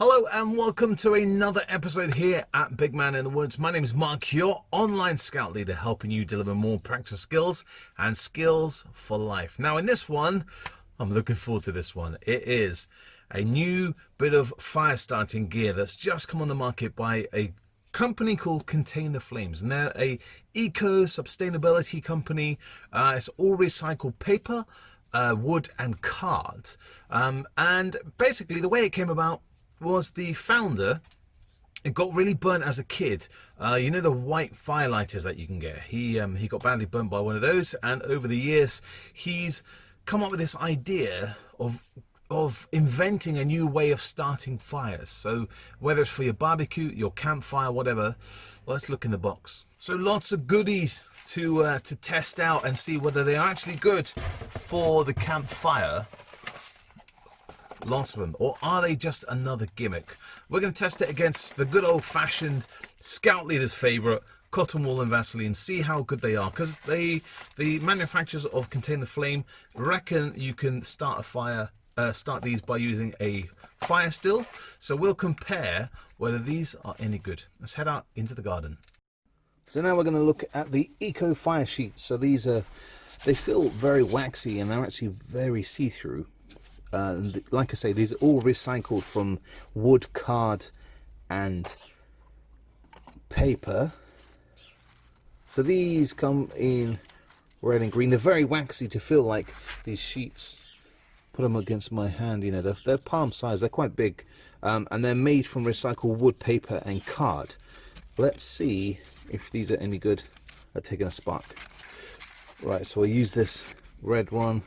Hello and welcome to another episode here at Big Man in the Woods. My name is Mark, your online scout leader, helping you deliver more practical skills and skills for life. Now in this one, I'm looking forward to this one. It is a new bit of fire starting gear that's just come on the market by a company called Contain the Flames, and they're a eco sustainability company. It's all recycled paper, wood and card, and basically the way it came about was the founder, it got really burnt as a kid. You know the white firelighters that you can get. He got badly burnt by one of those, and over the years he's come up with this idea of inventing a new way of starting fires. So whether it's for your barbecue, your campfire, whatever, let's look in the box. So lots of goodies to test out and see whether they are actually good for the campfire. Lots of them, or are they just another gimmick? We're going to test it against the good old-fashioned scout leader's favorite, cotton wool and Vaseline, see how good they are, because the manufacturers of Contain the Flame reckon you can start a fire, start these by using a fire still. So we'll compare whether these are any good. Let's head out into the garden. So now we're going to look at the eco fire sheets. So these they feel very waxy and they're actually very see-through. Like I say, these are all recycled from wood, card and paper. So these come in red and green. They're very waxy to feel, like these sheets. Put them against my hand, you know, they're palm size, they're quite big, and they're made from recycled wood, paper and card. Let's see if these are any good at taking a spark. Right, so we'll use this red one.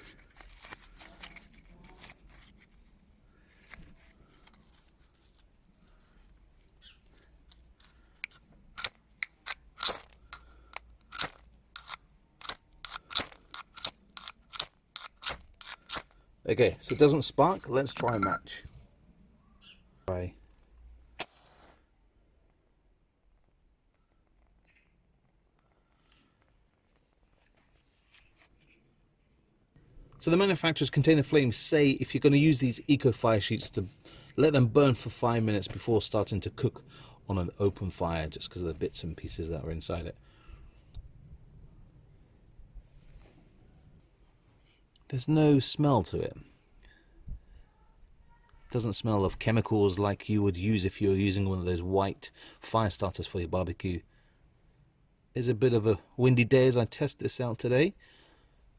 Okay, so it doesn't spark. Let's try a match. Try. So the manufacturers Contain the Flames say if you're going to use these eco fire sheets, to let them burn for 5 minutes before starting to cook on an open fire, just because of the bits and pieces that are inside it. There's no smell to it. Doesn't smell of chemicals like you would use if you were using one of those white fire starters for your barbecue. It's a bit of a windy day as I test this out today,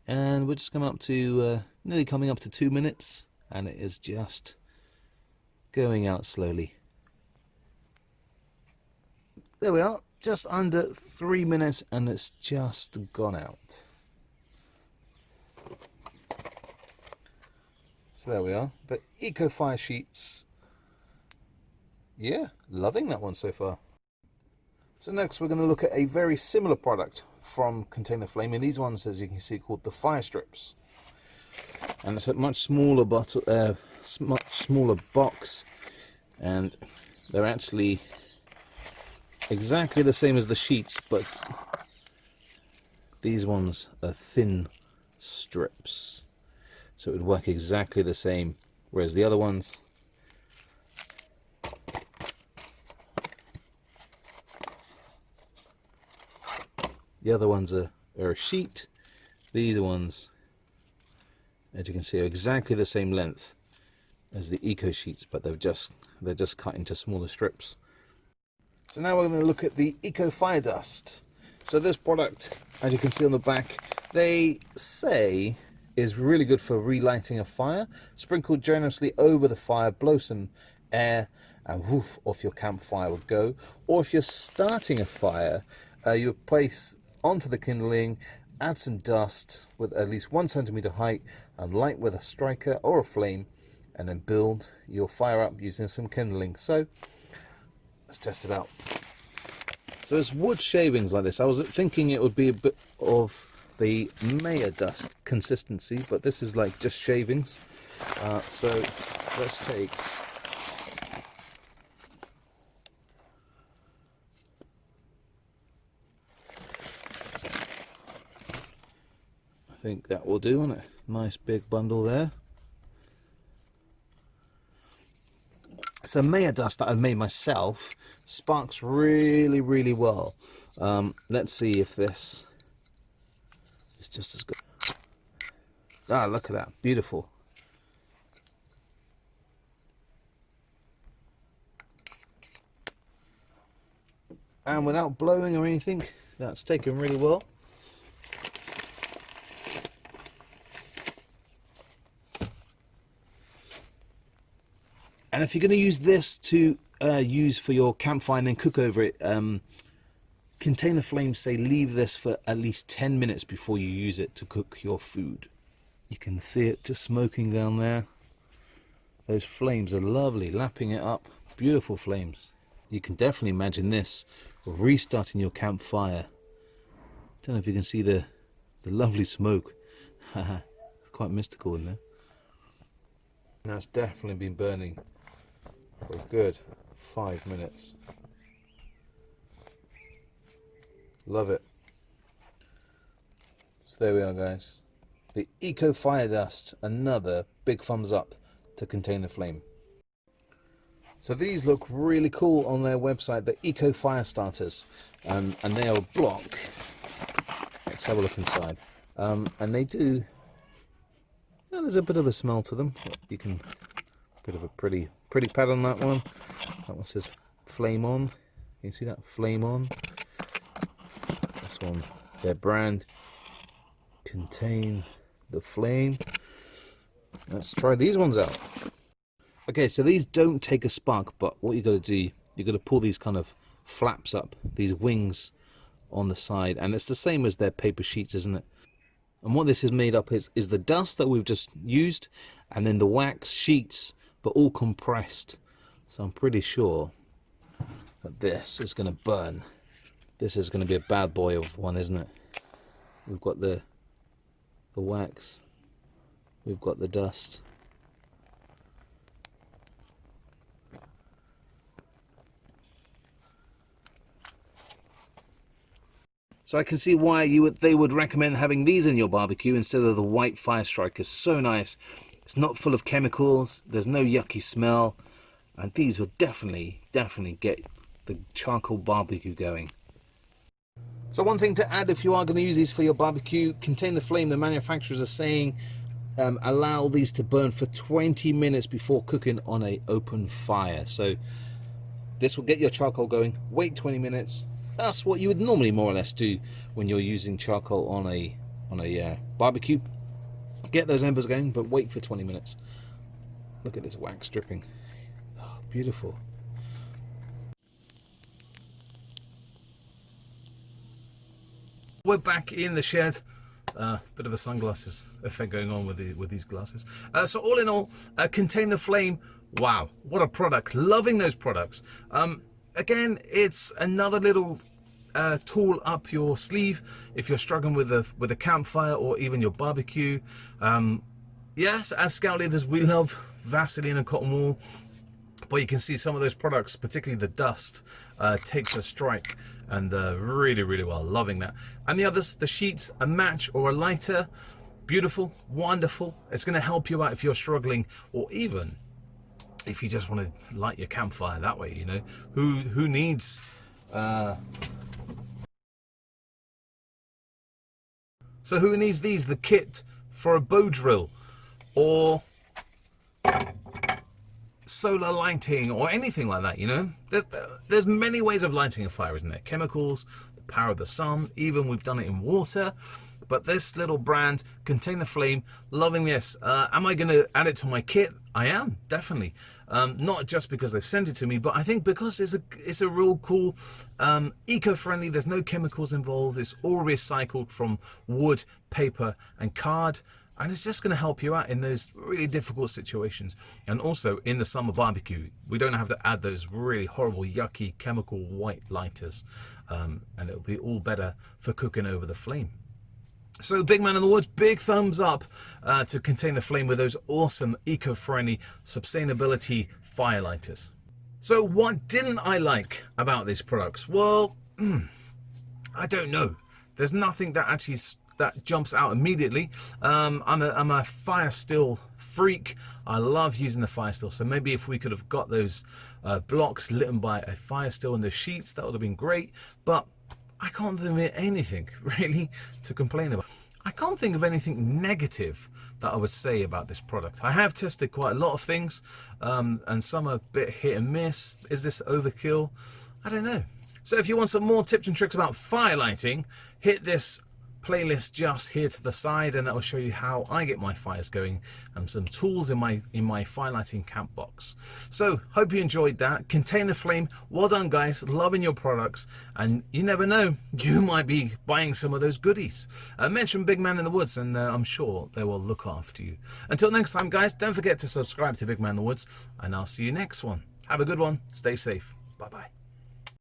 and we're just nearly coming up to 2 minutes, and it is just going out slowly. There we are, just under 3 minutes, and it's just gone out. So there we are, the eco fire sheets. Yeah, loving that one so far. So next we're going to look at a very similar product from Contain the Flame, and these ones, as you can see, called the fire strips. And it's a much smaller box, and they're actually exactly the same as the sheets, but these ones are thin strips. So it would work exactly the same, whereas the other ones, are a sheet. These ones, as you can see, are exactly the same length as the eco sheets, but they're just cut into smaller strips. So now we're going to look at the eco fire dust. So this product, as you can see on the back, they say is really good for relighting a fire. Sprinkle generously over the fire, blow some air, and woof, off your campfire would go. Or if you're starting a fire, you place onto the kindling, add some dust with at least 1 centimeter height, and light with a striker or a flame, and then build your fire up using some kindling. So let's test it out. So it's wood shavings like this. I was thinking it would be a bit of the Mayer dust consistency, but this is like just shavings. So let's take I think that will do, won't it? Nice big bundle there. it's a Maya dust that I've made myself. Sparks really, really well. Let's see if this is just as good. Ah, look at that, beautiful. And without blowing or anything, that's taken really well. And if you're going to use this to use for your campfire and then cook over it, contain the flame, say leave this for at least 10 minutes before you use it to cook your food. You can see it just smoking down there. Those flames are lovely, lapping it up. Beautiful flames. You can definitely imagine this restarting your campfire. Don't know if you can see the lovely smoke. It's quite mystical in there. That's definitely been burning for a good 5 minutes. Love it. So there we are, guys. The Eco Fire Dust, another big thumbs up to contain the flame. So these look really cool on their website, the Eco Fire Starters, and they are a block. Let's have a look inside. And they do, well, there's a bit of a smell to them. You can, bit of a pretty pad on that one. That one says flame on. You see that, flame on. This one, their brand, contain the flame. Let's try these ones out. Okay, so these don't take a spark, but what you got to do, you got to pull these kind of flaps up, these wings on the side, and it's the same as their paper sheets, isn't it? And what this is made up is the dust that we've just used, and then the wax sheets, but all compressed. So I'm pretty sure that this is going to burn. This is going to be a bad boy of one, isn't it? We've got the wax, we've got the dust. So I can see why they would recommend having these in your barbecue instead of the white fire strikers. So nice. It's not full of chemicals. There's no yucky smell. And these will definitely get the charcoal barbecue going. So one thing to add, if you are going to use these for your barbecue, contain the flame. The manufacturers are saying allow these to burn for 20 minutes before cooking on an open fire. So this will get your charcoal going. Wait 20 minutes. That's what you would normally more or less do when you're using charcoal on a barbecue. Get those embers going, but wait for 20 minutes. Look at this wax dripping. Oh, beautiful. We're back in the shed. Bit of a sunglasses effect going on with these glasses. So all in all, contain the flame. Wow, what a product! Loving those products. Again, it's another little tool up your sleeve if you're struggling with a campfire or even your barbecue. Yes, as scout leaders, we love Vaseline and cotton wool, but you can see some of those products, particularly the dust, takes a strike, and really well. Loving that. And the others, the sheets, a match or a lighter, beautiful, wonderful. It's going to help you out if you're struggling, or even if you just want to light your campfire that way. You know, who needs so who needs these, the kit for a bow drill or solar lighting or anything like that? You know, there's many ways of lighting a fire, isn't there? Chemicals, the power of the sun, even we've done it in water. But this little brand, contain the flame, loving this. Am I going to add it to my kit? I am, definitely. Not just because they've sent it to me, but I think because it's a real cool, eco-friendly. There's no chemicals involved. It's all recycled from wood, paper, and card. And it's just going to help you out in those really difficult situations. And also in the summer barbecue, we don't have to add those really horrible, yucky, chemical white lighters. And it'll be all better for cooking over the flame. So Big Man in the Woods, big thumbs up to contain the flame with those awesome eco-friendly sustainability fire lighters. So what didn't I like about these products? Well, I don't know. There's nothing that actually that jumps out immediately. I'm a fire still freak. I love using the fire still, so maybe if we could have got those blocks lit by a fire still in the sheets, that would have been great. But I can't think of anything really to complain about. I can't think of anything negative that I would say about this product. I have tested quite a lot of things, and some are a bit hit and miss. Is this overkill? I don't know. So if you want some more tips and tricks about fire lighting, hit this playlist just here to the side, and that will show you how I get my fires going and some tools in my fire lighting camp box. So hope you enjoyed that. Contain the flame. Well done, guys. Loving your products, and you never know, you might be buying some of those goodies. Mention Big Man in the Woods, and I'm sure they will look after you. Until next time, guys, don't forget to subscribe to Big Man in the Woods, and I'll see you next one. Have a good one. Stay safe. Bye bye.